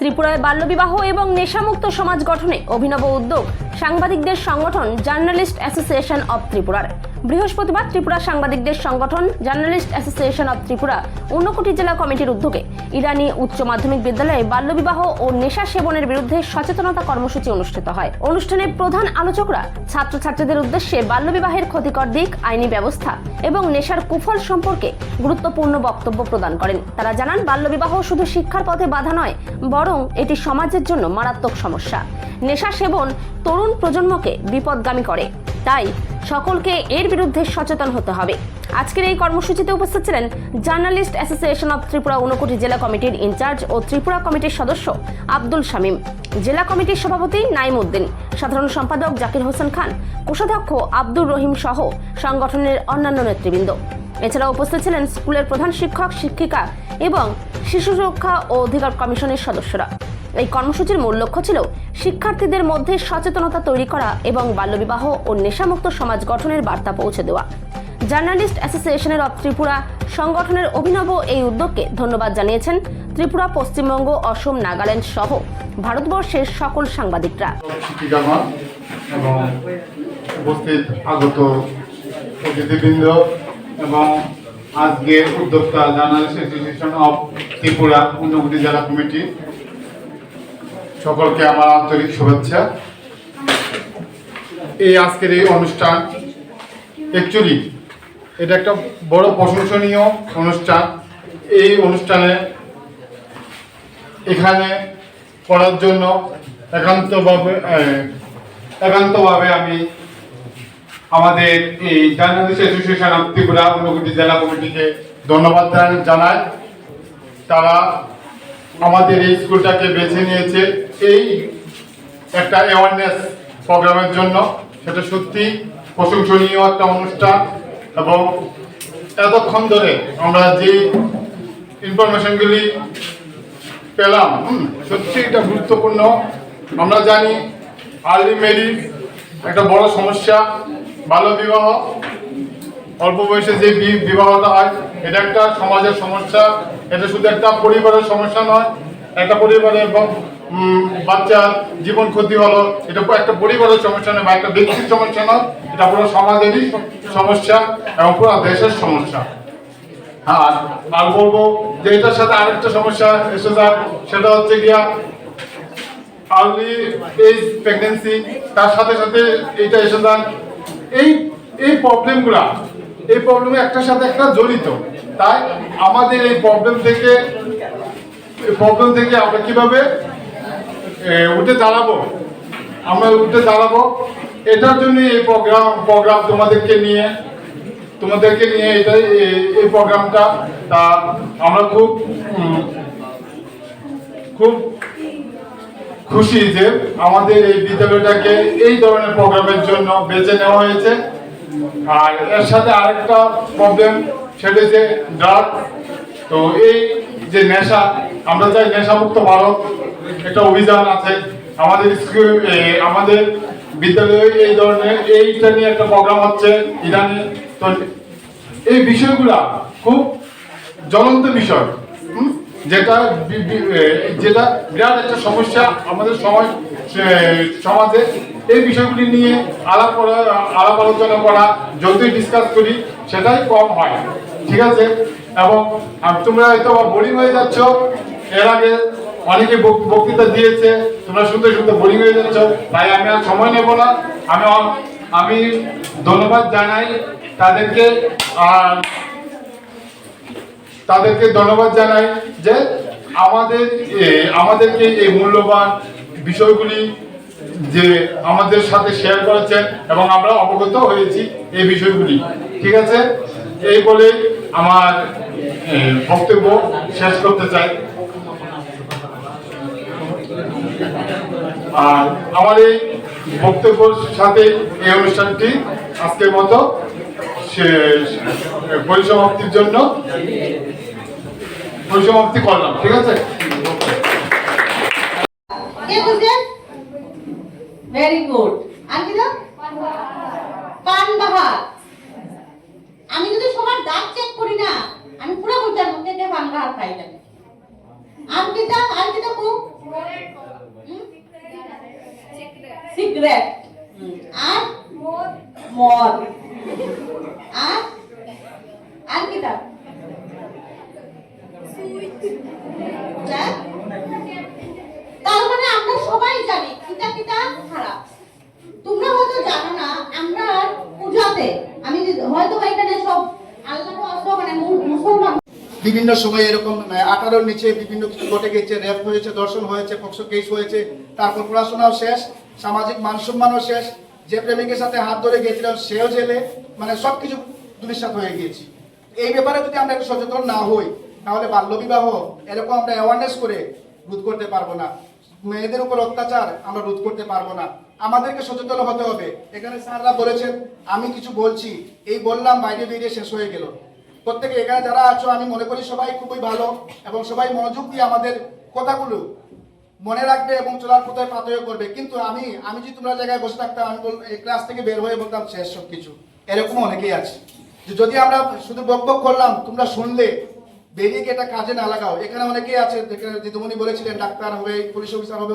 ত্রিপুরায় বাল্যবিবাহ এবং নেশামুক্ত সমাজ গঠনে অভিনব উদ্যোগ সাংবাদিকদের সংগঠন জার্নালিস্ট অ্যাসোসিয়েশন অব ত্রিপুরার। বৃহস্পতিবার ত্রিপুরা সাংবাদিকদের সংগঠন journalist association of Tripura Unakoti জেলা কমিটির উদ্যোগে ইরানি উচ্চ মাধ্যমিক বিদ্যালয়ে বাল্যবিবাহ ও নেশা সেবনের বিরুদ্ধে সচেতনতা কর্মসূচি অনুষ্ঠিত হয়। অনুষ্ঠানে প্রধান আলোচকরা ছাত্রছাত্রীদের উদ্দেশ্যে বাল্যবিবাহের ক্ষতিকর দিক, আইনি ব্যবস্থা এবং নেশার কুফল সম্পর্কে গুরুত্বপূর্ণ বক্তব্য প্রদান করেন। তারা জানান, বাল্যবিবাহ শুধু শিক্ষার পথে বাধা নয়, বরং এটি সমাজের জন্য মারাত্মক সমস্যা। নেশা সেবন তরুণ প্রজন্মকে বিপদগামী করে, তাই সকলকে এর বিরুদ্ধে সচেতন হতে হবে। আজকের এই কর্মসূচিতে উপস্থিত ছিলেন journalist association of Tripura Unakoti জেলা কমিটির ইনচার্জ ও ত্রিপুরা কমিটির সদস্য আব্দুল শামীম, জেলা কমিটির সভাপতি নাইম উদ্দিন, সাধারণ সম্পাদক জাকির হোসেন খান, কোষাধ্যক্ষ আব্দুর রহিম সহ সংগঠনের অন্যান্য নেতৃবৃন্দ। এছাড়াও উপস্থিত ছিলেন স্কুলের প্রধান শিক্ষক, শিক্ষিকা এবং শিশু সুরক্ষা ও অধিকার কমিশনের সদস্যরা। এই কর্মসূচির মূল লক্ষ্য ছিল শিক্ষার্থীদের মধ্যে সচেতনতা তৈরি করা এবং বাল্যবিবাহ ও নেশামুক্ত সমাজ গঠনের বার্তা পৌঁছে দেওয়া। জার্নালিস্ট অ্যাসোসিয়েশনের অব ত্রিপুরা সংগঠনের অভিনব এই উদ্যোগকে ধন্যবাদ জানিয়েছেন ত্রিপুরা, পশ্চিমবঙ্গ, অসম, নাগাল্যান্ড সহ ভারতবর্ষের সকল সাংবাদিকরা। এবং উপস্থিত আগত অতিথিবৃন্দ এবং আজকে উদ্যোক্তা journalist association of Tripura Unakoti জেলা কমিটি, সকলকে আমার আন্তরিক শুভেচ্ছা। এই আজকের এই অনুষ্ঠান অ্যাকচুয়ালি এটা একটা বড় প্রশংসনীয় অনুষ্ঠান। এই অনুষ্ঠানে এখানে করার জন্য একান্তভাবে আমি আমাদের এই journalist association of Tripura Unakoti জেলা কমিটিকে ধন্যবাদ জানাই। তারা আমাদের এই স্কুলটাকে বেছে নিয়েছে এই একটা অ্যাওয়ারনেস প্রোগ্রামের জন্য। সেটা সত্যি প্রশংসনীয় একটা অনুষ্ঠান এবং এতক্ষণ ধরে আমরা যে ইনফরমেশনগুলি পেলাম সত্যি এটা গুরুত্বপূর্ণ। আমরা জানি আর্লি ম্যারেজ একটা বড় সমস্যা, বাল্যবিবাহ, অল্প বয়সে যে বিবাহটা হয় এটা একটা সমাজের সমস্যা। এটা শুধু একটা পরিবারের সমস্যা নয়, একটা পরিবারের বাচ্চার জীবন ক্ষতি হলো, এটা একটা পরিবারের সমস্যা নয় বা একটা ব্যক্তির সমস্যা নয়, এটা পুরো সমাজেরই সমস্যা এবং পুরো দেশের সমস্যা। আর বলবো যে এটার সাথে আরেকটা সমস্যা এসে যায়, সেটা হচ্ছে গিয়া আর্লি এজ প্রেগনেন্সি। তার সাথে সাথে এটা এসে যায় এই প্রবলেম একটার সাথে একটা জড়িত। তাই আমাদের এই প্রবলেম থেকে আমরা কিভাবে উঠে দাঁড়াবো এটার জন্য এই প্রোগ্রাম তোমাদেরকে নিয়ে এই প্রোগ্রামটা। তা আমরা খুব খুশি যে আমাদের এই বিদ্যালয়টাকে এই ধরনের প্রোগ্রামের জন্য বেছে নেওয়া হয়েছে। আর এর সাথে আরেকটা প্রবলেম, সেটা যে ড্রাগ। তো এই যে নেশা, আমরা চাই নেশামুক্ত ভারত, একটা অভিযান আছে আমাদের স্কুল, আমাদের বিদ্যালয়ে এই ধরনের এইটা নিয়ে একটা প্রোগ্রাম হচ্ছে ইরানি। তো এই বিষয়গুলা খুব জ্বলন্ত বিষয়, যেটা বিরাট একটা সমস্যা আমাদের সমাজে। এই বিষয়গুলি নিয়ে আলাপ আলোচনা করা, যতই ডিসকাস করি সেটাই কম হয়, ঠিক আছে? এবং তোমরা হয়তো বোরিং হয়ে যাচ্ছ, এর আগে অনেকে বক্তৃতা দিয়েছে, তোমরা শুনতে বোরিং হয়ে যাচ্ছ, তাই আমি আর সময় নেব না। আমি ধন্যবাদ জানাই তাদেরকে, আর ধন্যবাদ জানাই যে আমাদেরকে এই মূল্যবান বিষয়গুলি যে আমাদের সাথে শেয়ার করেছেন এবং আমরা অবগত হয়েছি এই বিষয়গুলি, ঠিক আছে? এই বলে আমার বক্তব্য শেষ করতে চাই। আর আমার এই বক্তব্যের সাথে এই অনুষ্ঠানটি আজকের মতো পরিসমাপ্তি করলাম, ঠিক আছে? Very good. আর কি দাও? পানবাহার। আমি যদি সবার দাঁত চেক করি না, আমি পুরো বুঝার মধ্যে পানবাহার খাই যাবে। আর কি দাও? কো সিগারেট আর মদ আর আর কি তা তার মানে আমরা সবাই জানি কিটা কিটা খারাপ। তোমরা হয়তো জানো না, আমরা পূজাতে আমি হয়তো এখানে সব আল্লাহ মানে মুসলমান বিভিন্ন সময় এরকম 18-র নিচে বিভিন্ন কিছু ঘটে গেছে, রেপ হয়েছে, ধর্ষণ হয়েছে, পক্সো কেস হয়েছে, তারপর পড়াশোনাও শেষ, সামাজিক মান সম্মানও শেষ, যে প্রেমিকের সাথে হাত ধরে গিয়েছিলাম সেও জেলে, মানে সবকিছু দুলিশাত হয়ে গিয়েছি। এই ব্যাপারে যদি আমরা একটু সচেতন না হই তাহলে বাল্যবিবাহ এরকম আমরা অ্যাওয়ারনেস করে রোধ করতে পারবো না, মেয়েদের উপর অত্যাচার আমরা রোধ করতে পারবো না। আমাদেরকে সচেতন হতে হবে। এখানে স্যাররা বলেছেন, আমি কিছু বলছি, এই বললাম, বাইরে বেরিয়ে শেষ হয়ে গেল। প্রত্যেকে এখানে যারা আছো আমি মনে করি সবাই খুবই ভালো এবং সবাই মনোযোগ দিয়ে আমাদের কথাগুলো মনে রাখবে এবং চলার পথে পাথেয় করবে। কিন্তু আমি যদি তোমরা জায়গায় বসে থাকতাম, আমি এই ক্লাস থেকে বের হয়ে বলতাম শেষ সব কিছু, এরকম অনেকেই আছে। যদি আমরা শুধু বক বক করলাম, তোমরা শুনলে, বেরিয়ে এটা কাজে না লাগাও। এখানে অনেকেই আছে, দিদিমণি বলেছিলেন ডাক্তার হবে, পুলিশ অফিসার হবে।